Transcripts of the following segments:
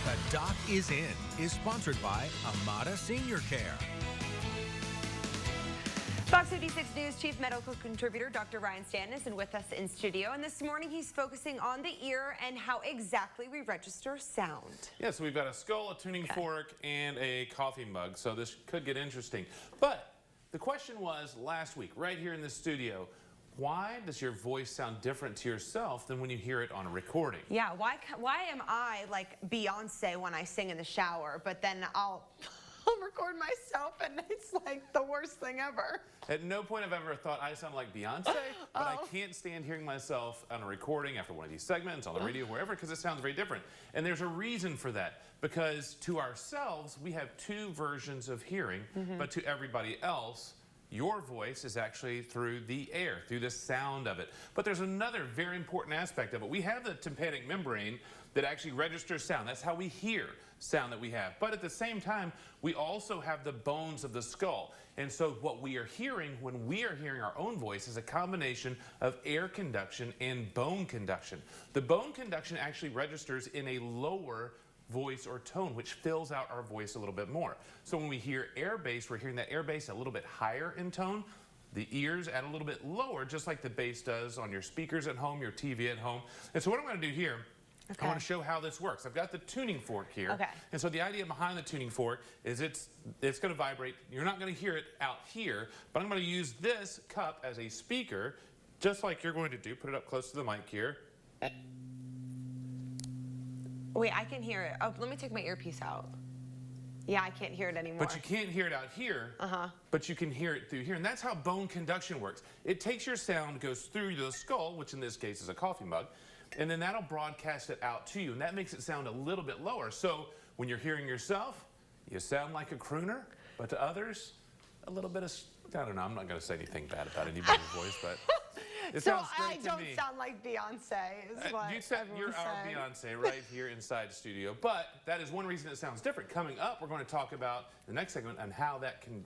The Doc is In is sponsored by Amada Senior Care. Fox 56 News Chief Medical Contributor Dr. Ryan Stanton is with us in studio, and this morning he's focusing on the ear and how exactly we register sound. Yeah, so we've got a skull, a tuning fork, and a coffee mug, so this could get interesting. But the question was last week, right here in the studio, why does your voice sound different to yourself than when you hear it on a recording? Yeah, why am I like Beyonce when I sing in the shower, but then I'll record myself and it's like the worst thing ever. At no point have I ever thought I sound like Beyonce, but I can't stand hearing myself on a recording after one of these segments, on the radio, wherever, because it sounds very different. And there's a reason for that, because to ourselves, we have two versions of hearing, but to everybody else, your voice is actually through the air, through the sound of it. But there's another very important aspect of it. We have the tympanic membrane that actually registers sound. That's how we hear sound that we have. But at the same time, we also have the bones of the skull. And so what we are hearing when we are hearing our own voice is a combination of air conduction and bone conduction. The bone conduction actually registers in a lower voice or tone, which fills out our voice a little bit more. So when we hear air bass, we're hearing that air bass a little bit higher in tone. The ears at a little bit lower, just like the bass does on your speakers at home, your TV at home. And so what I'm going to do here, I want to show how this works. I've got the tuning fork here. And so the idea behind the tuning fork is it's going to vibrate. You're not going to hear it out here, but I'm going to use this cup as a speaker, just like you're going to do. Put it up close to the mic here. Wait, I can hear it. Oh, let me take my earpiece out. Yeah, I can't hear it anymore. But you can't hear it out here, but you can hear it through here. And that's how bone conduction works. It takes your sound, goes through the skull, which in this case is a coffee mug, and then that'll broadcast it out to you. And that makes it sound a little bit lower. So when you're hearing yourself, you sound like a crooner, but to others, a little bit of, I don't know, I'm not going to say anything bad about anybody's voice, but it so sounds great I to don't me. sound like Beyonce, is what You're our Beyonce right here inside studio, but that is one reason it sounds different. Coming up, we're going to talk about the next segment and how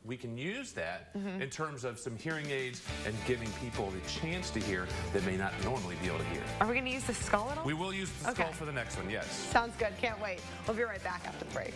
we can use that in terms of some hearing aids and giving people the chance to hear that may not normally be able to hear. Are we going to use the skull at all? We will use the skull for the next one, yes. Sounds good. Can't wait. We'll be right back after the break.